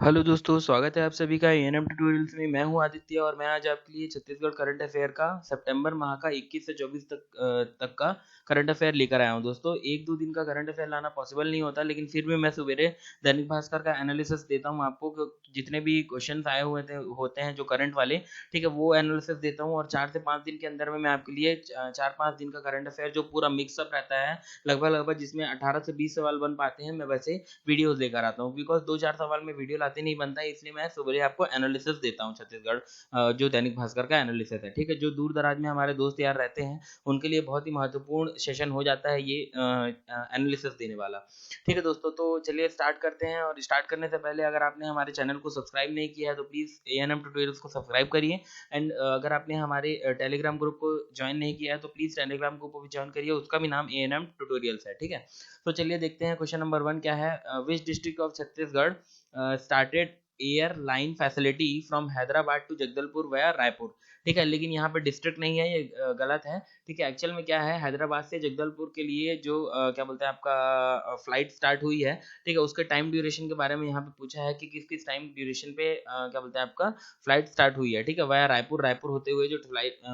Hello दोस्तों, स्वागत है आप सभी का एएनएम ट्यूटोरियल्स में। मैं हूं आदित्य और मैं आज आपके लिए छत्तीसगढ़ करंट अफेयर का सितंबर माह का 21 से 24 तक का करंट अफेयर लेकर आया हूं। दोस्तों, एक दो दिन का करंट अफेयर लाना पॉसिबल नहीं होता, लेकिन फिर भी मैं सवेरे दैनिक भास्कर का एनालिसिस देता हूं आपको। जितने भी क्वेश्चन आए हुए होते हैं जो करंट वाले, ठीक है, वो एनालिसिस देता हूँ और 4 से 5 दिन के अंदर में मैं आपके लिए 4-5 दिन का करंट अफेयर जो पूरा मिक्सअप रहता है, लगभग जिसमें 18 से 20 सवाल बन पाते हैं, मैं वैसे वीडियोस लेकर आता हूँ। बिकॉज 2-4 सवाल में वीडियो लाते नहीं बनता है, इसलिए मैं सुबह आपको एनालिसिस देता हूँ छत्तीसगढ़ जो दैनिक भास्कर का एनालिसिस है। ठीक है, जो दूर दराज में हमारे दोस्त यार रहते हैं उनके लिए बहुत ही महत्वपूर्ण सेशन हो जाता है ये एनालिसिस देने वाला। ठीक है दोस्तों, तो चलिए स्टार्ट करते हैं। और स्टार्ट करने से पहले अगर आपने हमारे चैनल को सब्सक्राइब नहीं किया है तो प्लीज़ एएनएम ट्यूटोरियल्स को सब्सक्राइब करिए। एंड अगर आपने हमारे टेलीग्राम ग्रुप को ज्वाइन नहीं किया है तो प्लीज़ टेलीग्राम ग्रुप को भी ज्वाइन करिए, उसका भी नाम एएनएम ट्यूटोरियल्स है। ठीक है, तो चलिए देखते हैं क्वेश्चन नंबर 1 क्या है। Which district of Chhattisgarh started airline facility from Hyderabad to Jagdalpur via Raipur. ठीक है, लेकिन यहाँ पे डिस्ट्रिक्ट नहीं है, ये गलत है। ठीक है, एक्चुअल में क्या है, हैदराबाद से जगदलपुर के लिए जो क्या बोलते हैं आपका फ्लाइट स्टार्ट हुई है। ठीक है, उसके टाइम ड्यूरेशन के बारे में यहाँ पे पूछा है कि किस किस टाइम ड्यूरेशन पे क्या बोलते हैं आपका फ्लाइट स्टार्ट हुई है। ठीक है, वया रायपुर, रायपुर होते हुए जो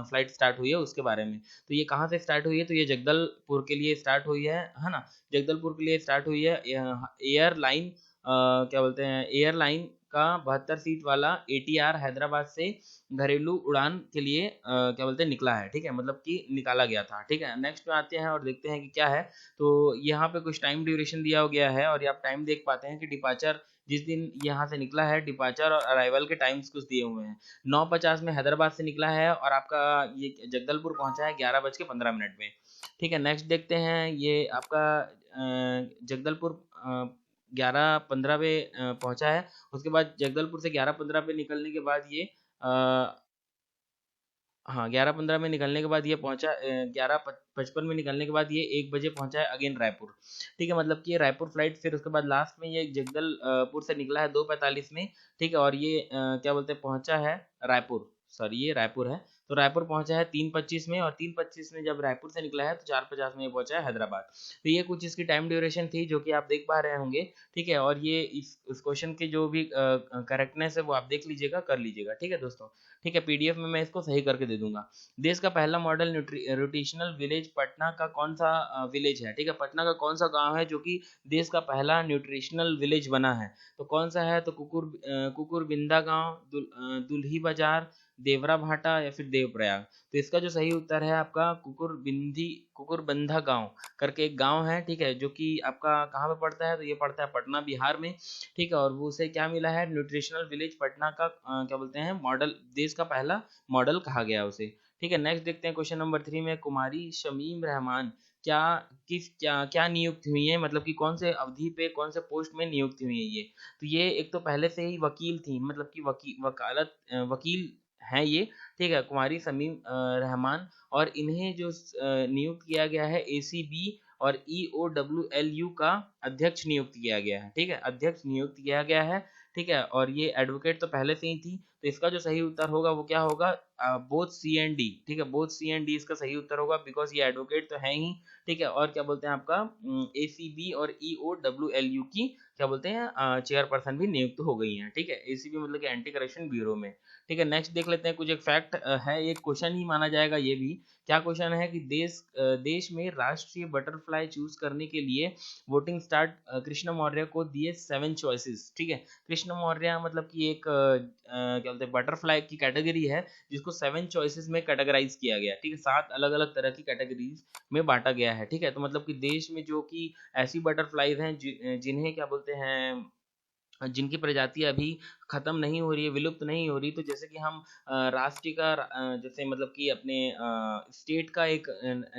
फ्लाइट स्टार्ट हुई है उसके बारे में। तो ये कहाँ से स्टार्ट हुई है, तो ये जगदलपुर के लिए स्टार्ट हुई है ना। जगदलपुर के लिए स्टार्ट हुई है एयरलाइन, क्या बोलते हैं, एयरलाइन का 72 सीट वाला एटीआर हैदराबाद से घरेलू उड़ान के लिए क्या बोलते हैं निकला है। ठीक है, मतलब कि निकाला गया था। ठीक है, नेक्स्ट में आते हैं और देखते हैं कि क्या है। तो यहाँ पे कुछ टाइम ड्यूरेशन दिया गया है और ये आप टाइम देख पाते हैं कि डिपार्चर जिस दिन यहाँ से निकला है, डिपार्चर और अराइवल के टाइम्स कुछ दिए हुए हैं। 9:50 में हैदराबाद से निकला है और आपका ये जगदलपुर पहुंचा है 11:15 में। ठीक है, नेक्स्ट देखते हैं। ये आपका जगदलपुर 11:15 पे पहुंचा है। उसके बाद जगदलपुर से 11:15 पे निकलने के बाद ये हाँ, 11:15 में निकलने के बाद ये पहुंचा, 11:55 में निकलने के बाद ये 1 बजे पहुंचा है अगेन रायपुर। ठीक है, मतलब कि ये रायपुर फ्लाइट, फिर उसके बाद लास्ट में ये जगदलपुर से निकला है 2:45 में। ठीक है, और ये क्या बोलते हैं पहुंचा है रायपुर, सॉरी ये रायपुर है। तो रायपुर पहुंचा है 3:25 में, और 3:25 में जब रायपुर से निकला है तो 4:50 में ये पहुंचा है हैदराबाद। तो ये कुछ इसकी टाइम ड्यूरेशन थी जो कि आप देख पा रहे होंगे। ठीक है, और ये इस क्वेश्चन के जो भी करेक्टनेस है वो आप देख लीजिएगा, कर लीजिएगा। ठीक है दोस्तों, ठीक है, पीडीएफ में मैं इसको सही करके दे दूंगा। देश का पहला मॉडल न्यूट्रिशनल विलेज पटना का कौन सा विलेज है। ठीक है, पटना का कौन सा गांव है जो कि देश का पहला न्यूट्रिशनल विलेज बना है, तो कौन सा है, तो कुकुरबिंदा गांव, दुल्ही बाजार, देवरा भाटा या फिर देवप्रयाग। तो इसका जो सही उत्तर है आपका कुकुरबंधा गांव करके एक गांव है। ठीक है, जो कि आपका कहाँ पे पड़ता है, तो ये पड़ता है पटना बिहार में। ठीक है, और वो उसे क्या मिला है, न्यूट्रिशनल विलेज पटना का क्या बोलते हैं मॉडल, देश का पहला मॉडल कहा गया उसे। ठीक है, नेक्स्ट देखते हैं क्वेश्चन नंबर 3 में। कुमारी शमीम रहमान क्या क्या क्या नियुक्त हुई है, मतलब कि कौन से अवधि पे कौन से पोस्ट में नियुक्त हुई है ये। तो ये एक तो पहले से ही वकील थी, मतलब कि वकील हैं ये। ठीक है, कुमारी शमीम रहमान, और इन्हें जो नियुक्त किया गया है एसीबी और EOWLU का अध्यक्ष नियुक्त किया गया है। ठीक है, अध्यक्ष नियुक्त किया गया है। ठीक है, और ये एडवोकेट तो पहले से ही थी, तो इसका जो सही उत्तर होगा वो क्या होगा, बोथ सी एंड डी। ठीक है, बोथ सी एंड डी इसका सही उत्तर होगा, बिकॉज ये एडवोकेट तो है ही। ठीक है, और क्या बोलते हैं आपका एसीबी और EOWLU की क्या बोलते हैं चेयरपर्सन भी नियुक्त हो गई हैं। ठीक है, एसीबी मतलब कि एंटी करप्शन ब्यूरो में। ठीक है, नेक्स्ट देख लेते हैं। कुछ एक फैक्ट है, एक क्वेश्चन ही माना जाएगा ये भी। क्या क्वेश्चन है कि देश में राष्ट्रीय बटरफ्लाई चूज करने के लिए वोटिंग स्टार्ट कृष्ण मौर्य को दिए 7 चॉइसेस। ठीक है, कृष्ण मौर्य मतलब कि एक क्या बोलते हैं बटरफ्लाई की कैटेगरी है जिसको 7 चॉइसेस में कैटेगराइज किया गया। ठीक है, 7 अलग अलग तरह की कैटेगरीज में बांटा गया है। ठीक है, तो मतलब कि देश में जो कि ऐसी बटरफ्लाईज हैं जिन्हें क्या बोलते हैं, जिनकी प्रजाति अभी खत्म नहीं हो रही है, विलुप्त नहीं हो रही। तो जैसे कि हम राष्ट्र का जैसे मतलब कि अपने स्टेट का एक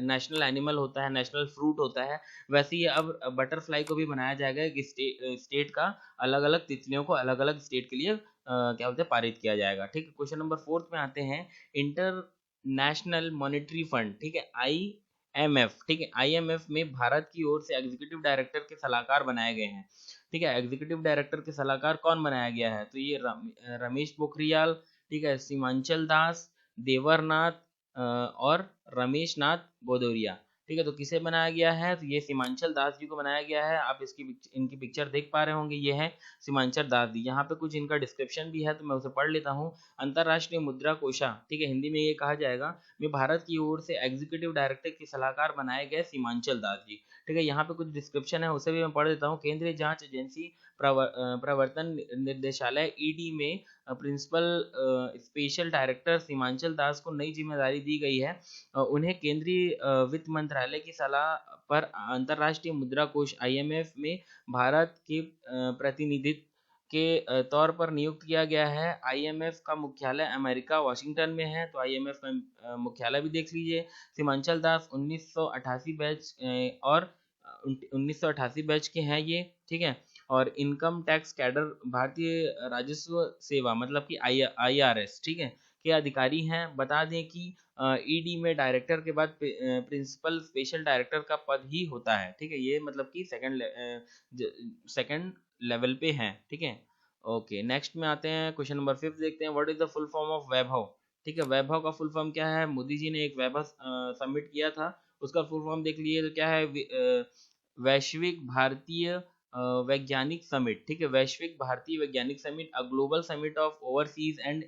नेशनल एनिमल होता है, नेशनल फ्रूट होता है, वैसे ही अब बटरफ्लाई को भी बनाया जाएगा कि स्टेट का अलग अलग तितलियों को अलग अलग स्टेट के लिए क्या बोलते हैं पारित किया जाएगा। ठीक है, क्वेश्चन नंबर 4 में आते हैं। इंटर नेशनल मॉनेटरी फंड, ठीक है, IMF, ठीक है, IMF में भारत की ओर से एग्जीक्यूटिव डायरेक्टर के सलाहकार बनाए गए हैं। ठीक है, एग्जीक्यूटिव डायरेक्टर के सलाहकार कौन बनाया गया है, तो ये रमेश पोखरियाल, ठीक है, सीमांचल दास, देवरनाथ और रमेश नाथ भदौरिया। ठीक है। तो किसे बनाया गया है, तो ये सीमांचल दास जी को बनाया गया है। आप इनकी पिक्चर देख पा रहे होंगे, ये है सीमांचल दास जी। यहाँ पे कुछ इनका डिस्क्रिप्शन भी है, तो मैं उसे पढ़ लेता हूँ। अंतरराष्ट्रीय मुद्रा कोषा, ठीक है, हिंदी में ये कहा जाएगा, में भारत की ओर से एग्जीक्यूटिव डायरेक्टर के सलाहकार बनाए गए सीमांचल दास जी। ठीक है, यहाँ पे कुछ डिस्क्रिप्शन है, उसे भी मैं पढ़ देता हूँ। केंद्रीय जांच एजेंसी प्रवर्तन निर्देशालय ईडी में प्रिंसिपल स्पेशल डायरेक्टर सीमांचल दास को नई जिम्मेदारी दी गई है। उन्हें केंद्रीय वित्त मंत्रालय की सलाह पर अंतर्राष्ट्रीय मुद्रा कोष IMF में भारत के प्रतिनिधित्व के तौर पर नियुक्त किया गया है। IMF का मुख्यालय अमेरिका वाशिंगटन में है, तो IMF का मुख्यालय भी देख लीजिए। सीमांचल दास 1988 बैच और 1988 बैच के हैं ये, ठीक है। और इनकम टैक्स कैडर भारतीय राजस्व सेवा मतलब कि IRS, ठीक है, के अधिकारी हैं। बता दें कि ईडी में डायरेक्टर के बाद प्रिंसिपल स्पेशल डायरेक्टर का पद ही होता है, ठीक है। ये मतलब कि सेकंड लेवल पे है, ठीक है। ओके, नेक्स्ट में आते हैं, क्वेश्चन नंबर 5 देखते हैं। What is the full form of Vaibhav, ठीक है। वैभव का फुल फॉर्म क्या है, मोदी जी ने एक वैभव सबमिट किया था, उसका फुल फॉर्म देख लीजिए तो क्या है, वैश्विक भारतीय वैज्ञानिक समिट, ठीक है, वैश्विक भारतीय वैज्ञानिक summit, a global summit of overseas and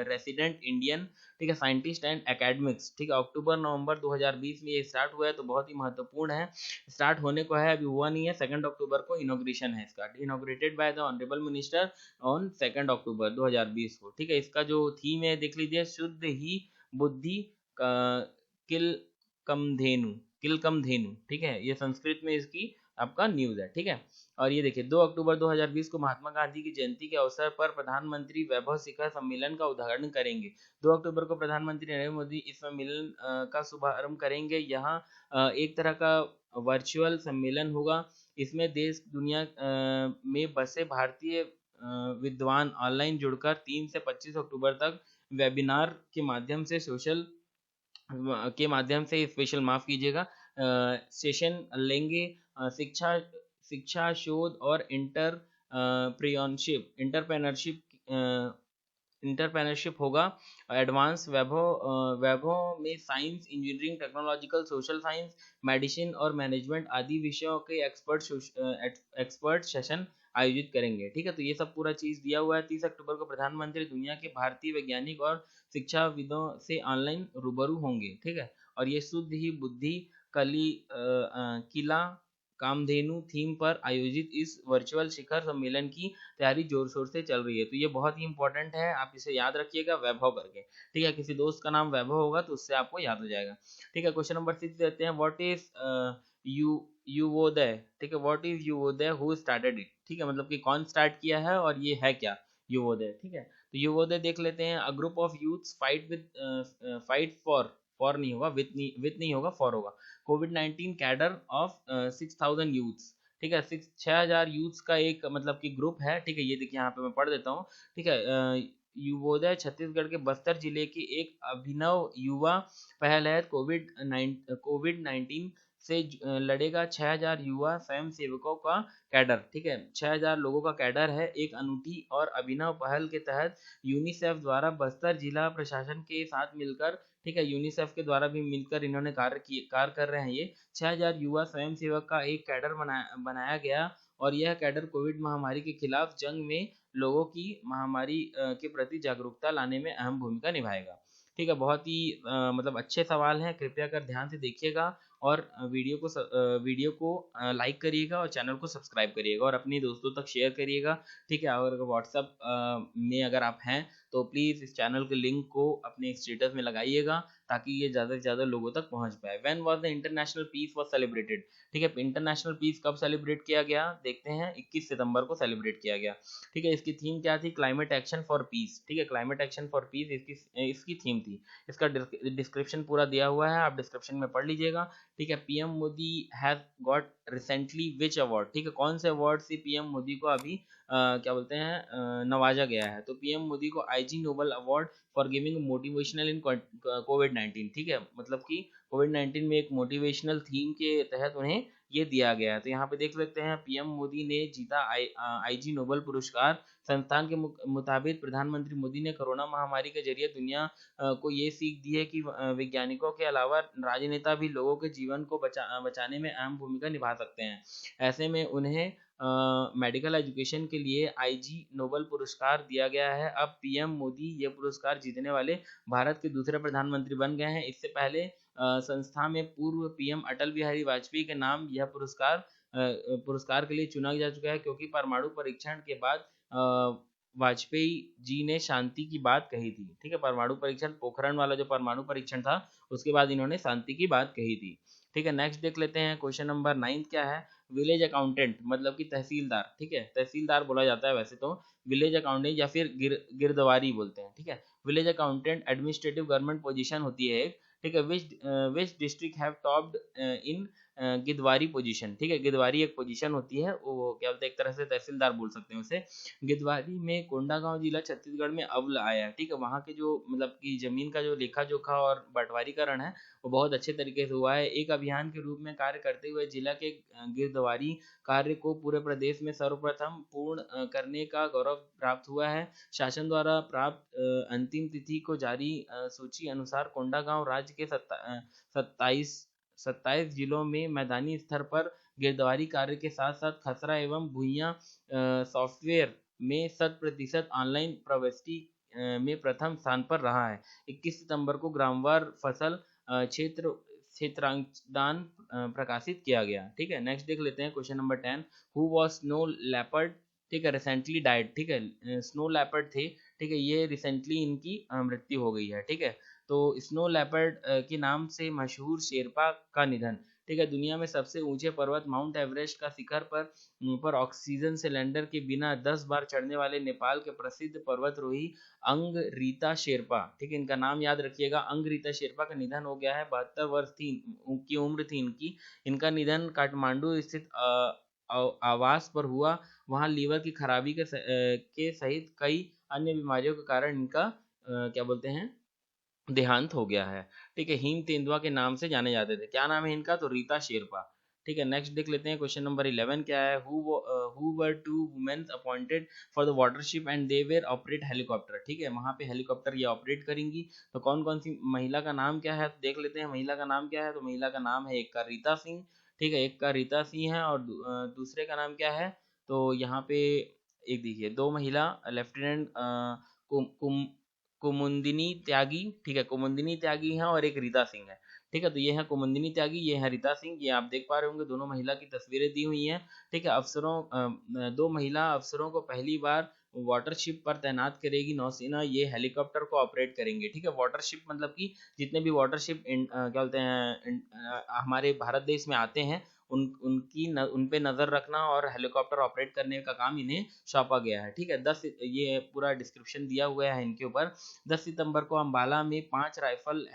resident Indian, ठीक है, साइंटिस्ट एंड एकेडमिक्स, ठीक है। अक्टूबर नवंबर 2020 में ये स्टार्ट हुआ है, तो बहुत ही महत्वपूर्ण है। स्टार्ट होने को है, अभी हुआ नहीं है। 2 अक्टूबर को इनॉग्रेशन है इसका, inaugurated by the honourable minister on 2 अक्टूबर 2020 को, ठीक है। इसका जो थीम है देख लीजिए, शुद्ध ही बुद्धि किल कमधेनु, किल कमधेनु, ठीक है। ये संस्कृत में इसकी आपका न्यूज है, ठीक है। और ये देखिए 2 अक्टूबर 2020 को महात्मा गांधी की जयंती के अवसर पर प्रधानमंत्री वैभव शिखर सम्मेलन का उद्घाटन करेंगे। 2 अक्टूबर को प्रधानमंत्री नरेंद्र मोदी इस सम्मेलन का शुभारंभ करेंगे। यहाँ एक तरह का वर्चुअल सम्मेलन होगा। इसमें देश दुनिया में बसे भारतीय विद्वान ऑनलाइन जुड़कर 3 से 25 अक्टूबर तक वेबिनार के माध्यम से स्पेशल माफ कीजिएगा सेशन लेंगे। शिक्षा शोध और इंटरप्रेन्योरशिप होगा। एडवांस वैभव में science, engineering, technological, social science, medicine और मैनेजमेंट आदि विषयों के एक्सपर्ट सेशन आयोजित करेंगे, ठीक है। तो ये सब पूरा चीज दिया हुआ है। 30 अक्टूबर को प्रधानमंत्री दुनिया के भारतीय वैज्ञानिक और शिक्षाविदों से ऑनलाइन रूबरू होंगे, ठीक है। और ये शुद्ध ही बुद्धि किला कामधेनु थीम पर आयोजित इस वर्चुअल शिखर सम्मेलन की तैयारी जोर शोर से चल रही है। तो ये बहुत ही इंपॉर्टेंट है, आप इसे याद रखिएगा वैभव करके, ठीक है। किसी दोस्त का नाम वैभव होगा तो उससे आपको याद हो जाएगा, ठीक है। क्वेश्चन नंबर 6 देते हैं। व्हाट इज युवोदय, ठीक है, what is Yuvodaya, who started it, ठीक है, मतलब कि कौन स्टार्ट किया है और ये है क्या युवोदय, ठीक है। तो युवोदय देख लेते हैं। A group of youths fight for नहीं होगा, विथ नहीं होगा, फॉर होगा। कोविड-19 कैडर ऑफ 6000 यूथ्स, ठीक है, 6000 यूथ्स का एक मतलब कि ग्रुप है, ठीक है। ये देखिए यहाँ पे मैं पढ़ देता हूँ, ठीक है। युवोदय छत्तीसगढ़ के बस्तर जिले की एक अभिनव युवा पहल है। कोविड-19 से लड़ेगा 6000 युवा स्वयं सेवकों का कैडर, ठीक है, 6000 लोगों का कैडर है। एक अनूठी और अभिनव पहल के तहत यूनिसेफ द्वारा बस्तर जिला प्रशासन के साथ मिलकर, ठीक है, यूनिसेफ के द्वारा भी मिलकर इन्होंने कार्य कर रहे हैं। ये 6000 युवा स्वयं सेवक का एक कैडर बनाया गया और यह कैडर कोविड महामारी के खिलाफ जंग में लोगों की महामारी के प्रति जागरूकता लाने में अहम भूमिका निभाएगा, ठीक है। बहुत ही मतलब अच्छे सवाल हैं, कृपया कर ध्यान से देखिएगा और वीडियो को लाइक करिएगा और चैनल को सब्सक्राइब करिएगा और अपने दोस्तों तक शेयर करिएगा, ठीक है। और अगर व्हाट्सएप में अगर आप हैं तो प्लीज़ इस चैनल के लिंक को अपने स्टेटस में लगाइएगा ताकि ये ज़्यादा से ज़्यादा लोगों तक पहुंच पाए। When was the international piece was celebrated, ठीक है, इंटरनेशनल पीस कब सेलिब्रेट किया गया देखते हैं, 21 सितंबर को सेलिब्रेट किया गया, ठीक है। इसकी थीम क्या थी, क्लाइमेट एक्शन फॉर पीस, ठीक है, क्लाइमेट एक्शन फॉर पीस इसकी थीम थी। इसका डिस्क्रिप्शन पूरा दिया हुआ है, आप डिस्क्रिप्शन में पढ़ लीजिएगा, ठीक है। PM Modi has got recently which award, ठीक है, कौन से अवार्ड से पीएम मोदी को अभी क्या बोलते हैं नवाजा गया है। तो पीएम मोदी को IG Nobel award for giving motivational in कोविड-19, ठीक है, मतलब कि कोविड-19 में एक मोटिवेशनल थीम के तहत उन्हें ये दिया गया है। तो यहाँ पे देख सकते हैं पीएम मोदी ने जीता आईजी नोबेल पुरस्कार। संस्थान के मुताबिक प्रधानमंत्री मोदी ने कोरोना महामारी के जरिए दुनिया को ये सीख दी है कि वैज्ञानिकों के अलावा राजनेता भी लोगों के जीवन को बचाने में अहम भूमिका निभा सकते हैं। ऐसे में उन्हें मेडिकल एजुकेशन के लिए आईजी नोबेल पुरस्कार दिया गया है। अब पीएम मोदी ये पुरस्कार जीतने वाले भारत के दूसरे प्रधानमंत्री बन गए हैं। इससे पहले संस्था में पूर्व पीएम अटल बिहारी वाजपेयी के नाम यह पुरस्कार के लिए चुना जा चुका है, क्योंकि परमाणु परीक्षण के बाद वाजपेयी जी ने शांति की बात कही थी। ठीक है, परमाणु परीक्षण पोखरण वाला जो परमाणु परीक्षण था उसके बाद इन्होंने शांति की बात कही थी। ठीक है, नेक्स्ट देख लेते हैं क्वेश्चन नंबर 9 क्या है। विलेज अकाउंटेंट मतलब कि तहसीलदार। ठीक है, तहसीलदार बोला जाता है वैसे तो, विलेज अकाउंटेंट या फिर गिरदवारी बोलते हैं। ठीक है, village accountant administrative government position होती है एक। ठीक है, which district have topped in गिदवारी पोजीशन। ठीक है, गिदवारी एक पोजीशन होती है, वो क्या बोलते हैं, एक तरह से तहसीलदार बोल सकते हैं उसे। गिदवारी में कोंडागांव जिला छत्तीसगढ़ में अव्वल आया है। ठीक है, वहाँ के जो मतलब कि जमीन का जो लेखा जोखा और बंटवारीकरण है वो बहुत अच्छे तरीके से हुआ है। एक अभियान के रूप में कार्य करते हुए जिला के गिरदवारी कार्य को पूरे प्रदेश में सर्वप्रथम पूर्ण करने का गौरव प्राप्त हुआ है। शासन द्वारा प्राप्त अंतिम तिथि को जारी सूची अनुसार कोंडागांव राज्य के 27 जिलों में मैदानी स्तर पर गिरदवारी कार्य के साथ साथ खसरा एवं भुइयां सॉफ्टवेयर में 100% ऑनलाइन प्रविष्टि में प्रथम स्थान पर रहा है। 21 सितंबर को ग्रामवार फसल क्षेत्रांकन प्रकाशित किया गया। ठीक है, नेक्स्ट देख लेते हैं question number 10। Who was snow leopard. ठीक है, रिसेंटली डाइड। ठीक है, स्नो लेपर्ड थे। ठीक है, ये रिसेंटली इनकी मृत्यु हो गई है। ठीक है, तो स्नो लेपर्ड के नाम से मशहूर शेरपा का निधन। ठीक है, दुनिया में सबसे ऊंचे पर्वत माउंट एवरेस्ट का शिखर पर ऑक्सीजन सिलेंडर के बिना 10 बार चढ़ने वाले नेपाल के प्रसिद्ध पर्वतरोही अंग रीता शेरपा। ठीक है, इनका नाम याद रखिएगा, अंग रीता शेरपा का निधन हो गया है। 72 वर्ष थी की उम्र थी इनकी। इनका निधन काठमांडू स्थित आवास पर हुआ। वहां लीवर की खराबी के सहित कई अन्य बीमारियों के कारण इनका क्या बोलते हैं देहांत हो गया है। ठीक है, हिम तेंदुआ के नाम से जाने जाते थे। क्या नाम है इनका? तो रीता शेरपा। ठीक है, नेक्स्ट देख लेते हैं क्वेश्चन नंबर 11 क्या है। Who were two women appointed for the watership and they were operate helicopter. ठीक है, वहां पे हेलीकॉप्टर ये ऑपरेट करेंगी। तो कौन कौन सी महिला का नाम क्या है, तो देख लेते हैं महिला का नाम क्या है। तो महिला का नाम है, एक का रीता सिंह। ठीक है, एक का रीता सिंह है, और दूसरे का नाम क्या है, तो यहाँ पे एक देखिए, दो महिला लेफ्टिनेंट कुमुदिनी त्यागी। ठीक है, कुमुदिनी त्यागी है और एक रीता सिंह है। ठीक है, तो ये है कुमुदिनी त्यागी, ये है रीता सिंह। ये आप देख पा रहे होंगे, दोनों महिला की तस्वीरें दी हुई हैं। ठीक है, दो महिला अफसरों को पहली बार वाटरशिप पर तैनात करेगी नौसेना। ये हेलीकॉप्टर को ऑपरेट करेंगे। ठीक है, वाटरशिप मतलब कि जितने भी वाटरशिप क्या बोलते हैं हमारे भारत देश में आते हैं उन पे नज़र रखना और हेलीकॉप्टर ऑपरेट करने का काम इन्हें सौंपा गया है। ठीक है, ये पूरा डिस्क्रिप्शन दिया हुआ है इनके ऊपर। 10 सितंबर को अंबाला में 5 राइफल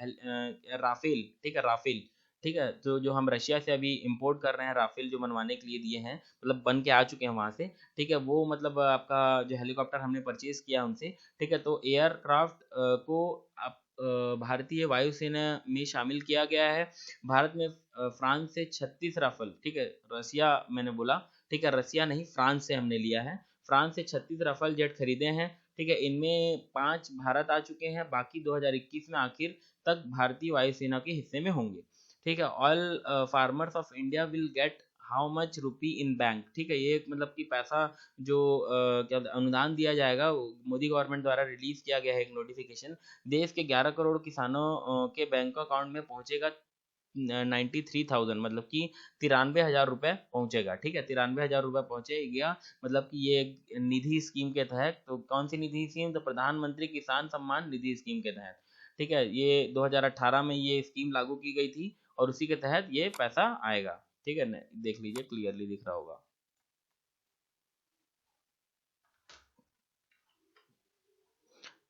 राफेल। ठीक है, राफेल। ठीक है, तो जो हम रशिया से अभी इंपोर्ट कर रहे हैं राफेल, जो बनवाने के लिए दिए हैं, मतलब बन के आ चुके हैं वहां से। ठीक है, वो मतलब आपका जो हेलीकॉप्टर हमने परचेज किया उनसे। ठीक है, तो एयरक्राफ्ट को भारतीय वायुसेना में शामिल किया गया है। भारत में फ्रांस से 36 राफेल। ठीक है, रसिया मैंने बोला, ठीक है, रसिया नहीं, फ्रांस से हमने लिया है। फ्रांस से 36 राफेल जेट खरीदे हैं। ठीक है, इनमें 5 भारत आ चुके हैं, बाकी 2021 में आखिर तक भारतीय वायुसेना के हिस्से में होंगे। ठीक है, all farmers of India will get how much rupee in bank. ठीक है, ये मतलब कि पैसा जो क्या अनुदान दिया जाएगा, मोदी गवर्नमेंट द्वारा रिलीज किया गया है एक नोटिफिकेशन। देश के 11 करोड़ किसानों के बैंक अकाउंट में पहुंचेगा 93,000, मतलब कि 93,000 रुपए पहुंचेगा। ठीक है, 93,000 रुपए पहुंचेगा, मतलब कि ये निधि स्कीम के तहत। तो कौन सी निधि स्कीम? तो प्रधानमंत्री किसान सम्मान निधि स्कीम के तहत। ठीक है, ये 2018 में ये स्कीम लागू की गई थी और उसी के तहत ये पैसा आएगा। ठीक है, देख लीजिए, क्लियरली दिख रहा होगा।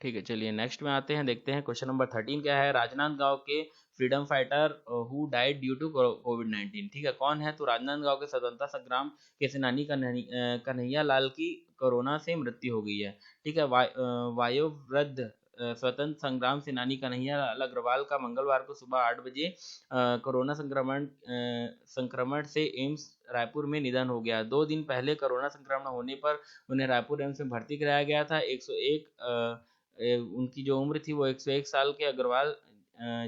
ठीक है, चलिए नेक्स्ट में आते हैं, देखते हैं क्वेश्चन नंबर 13 क्या है। राजनांदगांव के freedom fighter who died due to कोविड-19। ठीक है, कौन है? तो राजनांदगांव के स्वतंत्रता संग्राम के सेनानी कन्हैया लाल की कोरोना से मृत्यु हो गई है। ठीक है, वायोवृद्ध स्वतंत्र संग्राम सेनानी कन्हैया लाल अग्रवाल का मंगलवार को सुबह 8 बजे कोरोना संक्रमण से एम्स रायपुर में निधन हो गया। 2 दिन पहले कोरोना संक्रमण होने पर उन्हें रायपुर एम्स में भर्ती कराया गया था। 101 उनकी जो उम्र थी वो 101 साल के अग्रवाल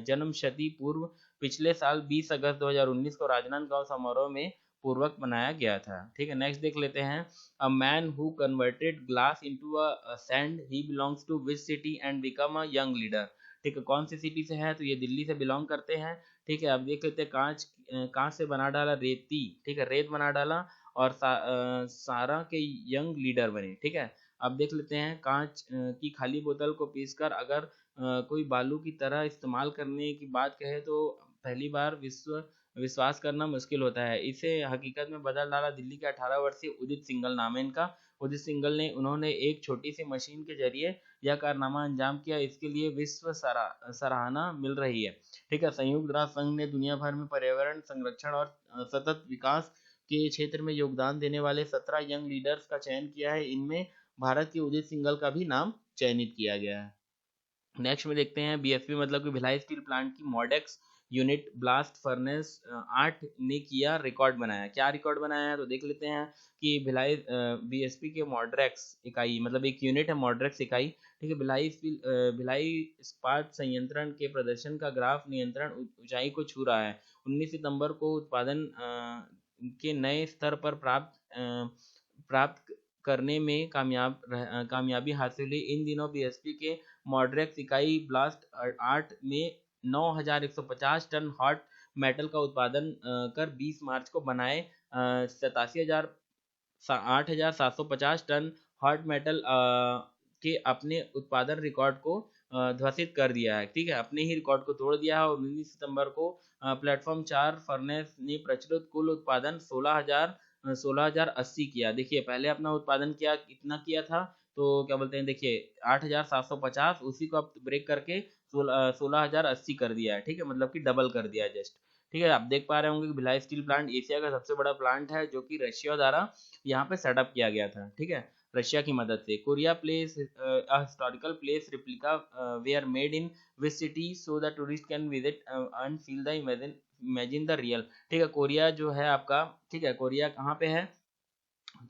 जन्म शती पूर्व पिछले साल 20 अगस्त 2019 को राजनांदगांव समारोह में पूर्वक बनाया गया था। ठीक है, नेक्स्ट देख लेते हैं। A man who converted glass into a sand, he belongs to which city and become a young leader. ठीक है, कौन सी सिटी से है? तो ये दिल्ली से बिलोंग करते हैं। ठीक है, अब देख लेते हैं। कांच से बना डाला रेती, ठीक है, रेत बना डाला और सारा के यंग लीडर बने। ठीक है, अब देख लेते हैं। कांच की खाली बोतल को पीसकर अगर कोई बालू की तरह इस्तेमाल करने की बात कहे तो पहली बार विश्वास करना मुश्किल होता है। इसे हकीकत में बदल डाला दिल्ली के 18 वर्षीय उदित सिंघल नाम है इनका। उदित सिंघल ने उन्होंने एक छोटी सी मशीन के जरिए यह कारनामा अंजाम किया। इसके लिए विश्व सराहना मिल रही है। ठीक है, संयुक्त राष्ट्र संघ ने दुनिया भर में पर्यावरण संरक्षण और सतत विकास के क्षेत्र में योगदान देने वाले 17 यंग लीडर्स का चयन किया है। इनमें भारत के उदित सिंघल का भी नाम चयनित किया गया है। नेक्स्ट में देखते हैं। बीएसपी मतलब कि भिलाई स्टील प्लांट की मॉडेक्स यूनिट ब्लास्ट फर्नेस 8 ने किया रिकॉर्ड बनाया। क्या रिकॉर्ड बनाया है तो देख लेते हैं कि भिलाई बीएसपी के मॉड्रेक्स इकाई मतलब एक यूनिट है मॉड्रेक्स इकाई। ठीक है, भिलाई इस्पात संयंत्रण के प्रदर्शन का ग्राफ नियंत्रण ऊंचाई को छू रहा है। 19 सितंबर को उत्पादन के नए स्तर पर प्राप्त करने में कामयाबी हासिल हुई। इन दिनों बीएसपी के मॉड्रेक्स इकाई ब्लास्ट 8 में 9,150 टन हॉट मेटल का उत्पादन कर 20 मार्च को बनाए 8,750 टन हॉट मेटल के अपने उत्पादन रिकॉर्ड को ध्वस्त कर दिया है। ठीक है, अपने ही रिकॉर्ड को तोड़ दिया है। और 19 सितंबर को प्लेटफॉर्म 4 फर्नेस ने प्रचलित कुल उत्पादन 16,080 किया। देखिए, पहले अपना उत्पादन कितना किया था तो क्या बोलते हैं, देखिए 8,750, उसी को अब ब्रेक करके 16,080 कर दिया है। ठीक है, मतलब कि डबल कर दिया है जस्ट। ठीक है, आप देख पा रहे होंगे कि भिलाई स्टील प्लांट एशिया का सबसे बड़ा प्लांट है जो कि रशिया द्वारा यहाँ पे सेटअप किया गया था। ठीक है, रशिया की मदद से। Korea place historical place replica were made in which city so the tourist can visit and feel the imagine the real. ठीक है, कोरिया जो है आपका, ठीक है, कोरिया कहाँ पे है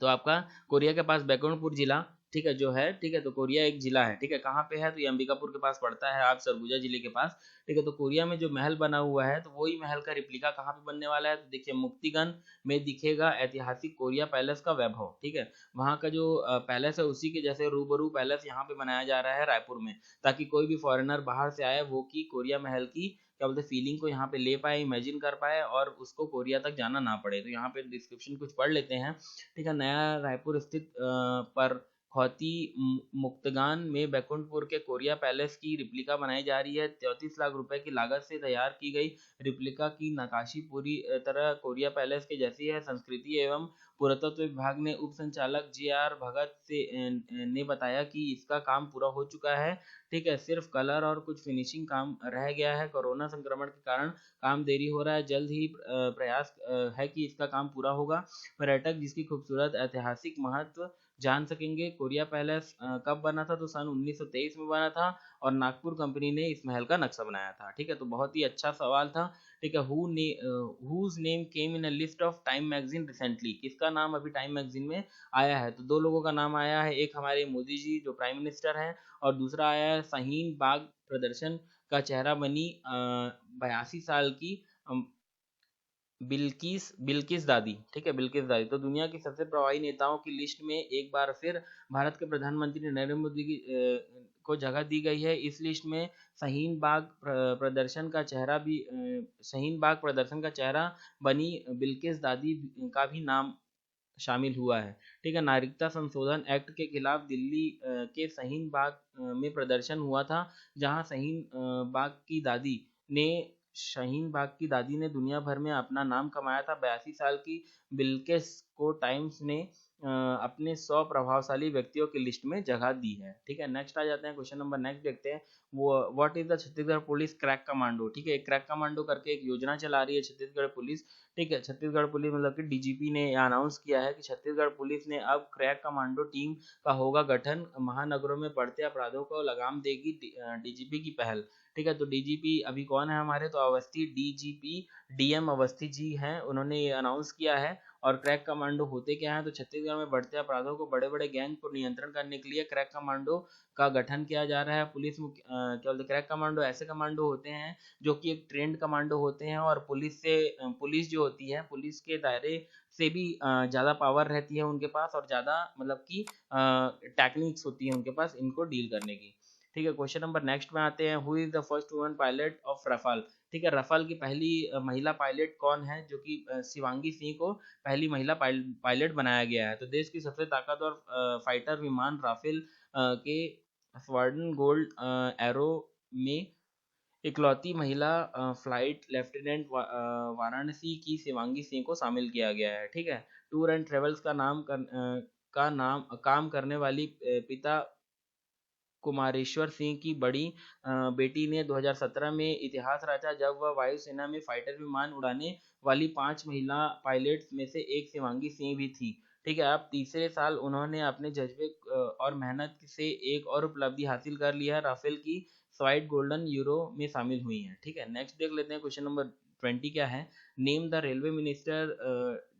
तो आपका कोरिया के पास बैकुंठपुर जिला, ठीक है, जो है, ठीक है, तो कोरिया एक जिला है। ठीक है, कहाँ पे है तो ये अंबिकापुर के पास पड़ता है, आप सरगुजा जिले के पास। ठीक है, तो कोरिया में जो महल बना हुआ है तो वही महल का रिप्लिका कहाँ पे बनने वाला है तो देखिए मुक्तिगन में दिखेगा ऐतिहासिक कोरिया पैलेस का वैभव। ठीक है, वहाँ का जो पैलेस है उसी के जैसे रूबरू पैलेस यहाँ पे बनाया जा रहा है रायपुर में, ताकि कोई भी फॉरेनर बाहर से आए वो की कोरिया महल की क्या बोलते फीलिंग को यहाँ पे ले पाए, इमेजिन कर पाए और उसको कोरिया तक जाना ना पड़े। तो यहाँ पे डिस्क्रिप्शन कुछ पढ़ लेते हैं। ठीक है, नया रायपुर स्थित पर खौती मुक्तगान में बैकुंठपुर के कोरिया पैलेस की रिप्लिका बनाई जा रही है। 33 लाख रुपए की लागत से तैयार की गई रिप्लिका की नकाशी पूरी तरह कोरिया पैलेस के जैसी है। संस्कृति एवं पुरातत्व विभाग ने उप संचालक जे.आर. भगत ने बताया कि इसका काम पूरा हो चुका है। ठीक है, सिर्फ कलर और कुछ फिनिशिंग काम रह गया है। कोरोना संक्रमण के कारण काम देरी हो रहा है, जल्द ही प्रयास है कि इसका काम पूरा होगा। पर्यटक जिसकी खूबसूरत ऐतिहासिक महत्व जान सकेंगे। कोरिया पैलेस कब बना था तो सन 1923 में बना था और नागपुर कंपनी ने इस महल का नक्शा बनाया था। ठीक है, तो बहुत ही अच्छा सवाल था। ठीक है, whose name came in a list of Time magazine recently. किसका नाम अभी टाइम मैगजीन में आया है तो दो लोगों का नाम आया है। एक हमारे मोदी जी जो प्राइम मिनिस्टर हैं और दूसरा आया है शाहीन बाग प्रदर्शन का चेहरा बनी 82 साल की बिल्किस बिल्किस दादी। ठीक है, बिल्किस दादी। तो दुनिया की सबसे प्रभावी नेताओं की लिस्ट में एक बार फिर भारत के प्रधानमंत्री नरेंद्र मोदी की को जगह दी गई है। इस लिस्ट में शाहीन बाग प्रदर्शन का चेहरा भी शाहीन बाग प्रदर्शन का चेहरा बनी बिल्किस दादी का भी नाम शामिल हुआ है। ठीक है, नागरिकता संशोधन एक्ट के खिलाफ दिल्ली के शाहीन बाग में प्रदर्शन हुआ था, जहां शाहीन बाग की दादी ने दुनिया भर में अपना नाम कमाया था। 82 साल की बिल्किस को टाइम्स ने अपने 100 प्रभावशाली व्यक्तियों की लिस्ट में जगह दी है। ठीक है, नेक्स्ट आ जाते हैं क्वेश्चन नंबर नेक्स्ट देखते हैं। वो what is the Chhattisgarh police crack commando. ठीक है, एक क्रैक कमांडो करके एक योजना चला रही है छत्तीसगढ़ पुलिस। ठीक है, छत्तीसगढ़ पुलिस मतलब कि डीजीपी ने अनाउंस किया है कि छत्तीसगढ़ पुलिस ने अब क्रैक कमांडो टीम का होगा गठन, महानगरों में बढ़ते अपराधों को लगाम देगी डीजीपी की पहल। ठीक है, तो डीजीपी अभी कौन है हमारे, तो अवस्थी डीजीपी डीएम अवस्थी जी हैं, उन्होंने ये अनाउंस किया है। और क्रैक कमांडो होते क्या है, तो छत्तीसगढ़ में बढ़ते अपराधों को बड़े बड़े गैंग को नियंत्रण करने के लिए क्रैक कमांडो का गठन किया जा रहा है। पुलिस मुख्य क्या बोलते, क्रैक कमांडो ऐसे कमांडो होते हैं जो कि एक ट्रेंड कमांडो होते हैं और पुलिस जो होती है, पुलिस के दायरे से भी ज़्यादा पावर रहती है उनके पास और ज़्यादा मतलब कि टेक्निक्स होती है उनके पास इनको डील करने की। ठीक है, क्वेश्चन नंबर नेक्स्ट में आते हैं। Who is the first woman pilot of Rafale. ठीक है, रफाल की पहली महिला पायलट कौन है, जो कि शिवांगी सिंह को पहली महिला पायलट बनाया गया है। तो देश की सबसे ताकतवर फाइटर विमान राफेल के स्क्वाड्रन गोल्ड एरो में इकलौती महिला फ्लाइट लेफ्टिनेंट वाराणसी की शिवांगी सिंह को शामिल किया गया है। ठीक है, टूर एंड ट्रेवल्स का नाम काम करने वाली पिता कुमारेश्वर सिंह की बड़ी बेटी ने 2017 में इतिहास रचा जब वह वायुसेना में फाइटर विमान उड़ाने वाली 5 महिला पायलट्स में से एक शिवांगी सिंह भी थी। ठीक है, अब तीसरे साल उन्होंने अपने जज्बे और मेहनत से एक और उपलब्धि हासिल कर लिया है, राफेल की फ्लाइट गोल्डन यूरो में शामिल हुई हैं। ठीक है, नेक्स्ट देख लेते हैं क्वेश्चन नंबर 20 क्या है। Name the railway minister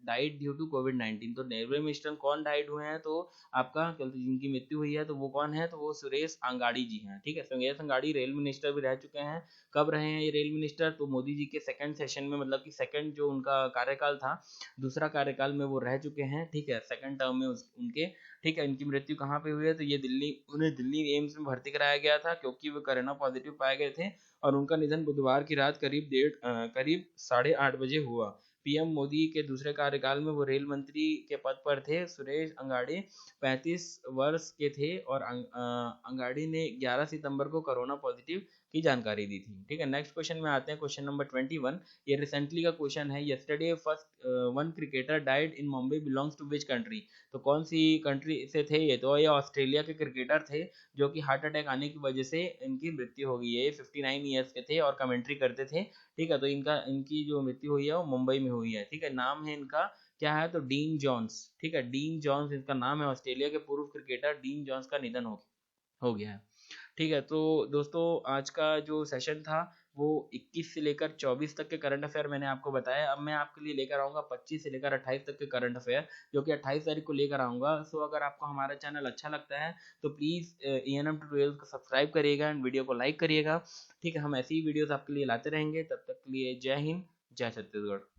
died due to कोविड-19। तो रेलवे मिनिस्टर कौन डाइड हुए हैं, तो आपका जिनकी मृत्यु हुई है तो वो कौन है, तो वो सुरेश अंगाड़ी जी हैं। ठीक है, सुरेश अंगाड़ी रेल मिनिस्टर भी रह चुके हैं। कब रहे हैं ये रेल मिनिस्टर, तो मोदी जी के सेकंड सेशन में, मतलब कि सेकंड जो उनका कार्यकाल था, दूसरा कार्यकाल में वो रह चुके हैं। ठीक है, सेकंड टर्म में उनके। ठीक है, इनकी मृत्यु कहाँ पे हुई है, तो ये उन्हें दिल्ली एम्स में भर्ती कराया गया था क्योंकि वो कोरोना पॉजिटिव पाए गए थे और उनका निधन बुधवार की रात करीब 8:30 बजे हुआ। पीएम मोदी के दूसरे कार्यकाल में वो रेल मंत्री के पद पर थे। सुरेश अंगाड़ी 35 वर्ष के थे और अंगाड़ी ने 11 सितंबर को कोरोना पॉजिटिव की जानकारी दी थी। ठीक है, नेक्स्ट क्वेश्चन में आते हैं, क्वेश्चन नंबर 21। ये रिसेंटली का क्वेश्चन है। Yesterday first one cricketer died in Mumbai belongs to which country. तो कौन सी कंट्री से थे ये, तो ये ऑस्ट्रेलिया के क्रिकेटर थे जो कि हार्ट अटैक आने की वजह से इनकी मृत्यु हो गई है। ये 59 ईयर्स के थे और कमेंट्री करते थे। ठीक है, तो इनकी जो मृत्यु हुई है वो मुंबई में हुई है। ठीक है, नाम है इनका क्या है, तो डीन जॉन्स। ठीक है, डीन जॉन्स इनका नाम है। ऑस्ट्रेलिया के पूर्व क्रिकेटर डीन जॉन्स का निधन हो गया है। ठीक है, तो दोस्तों आज का जो सेशन था वो 21 से लेकर 24 तक के करंट अफेयर मैंने आपको बताया। अब मैं आपके लिए लेकर आऊँगा 25 से लेकर 28 तक के करंट अफेयर, जो कि 28 तारीख को लेकर आऊँगा। सो अगर आपको हमारा चैनल अच्छा लगता है तो प्लीज़ ENM ट्यूटोरियल को सब्सक्राइब करिएगा एंड वीडियो को लाइक करिएगा। ठीक है, हम ऐसी ही वीडियोज़ आपके लिए लाते रहेंगे। तब तक के लिए जय हिंद, जय छत्तीसगढ़।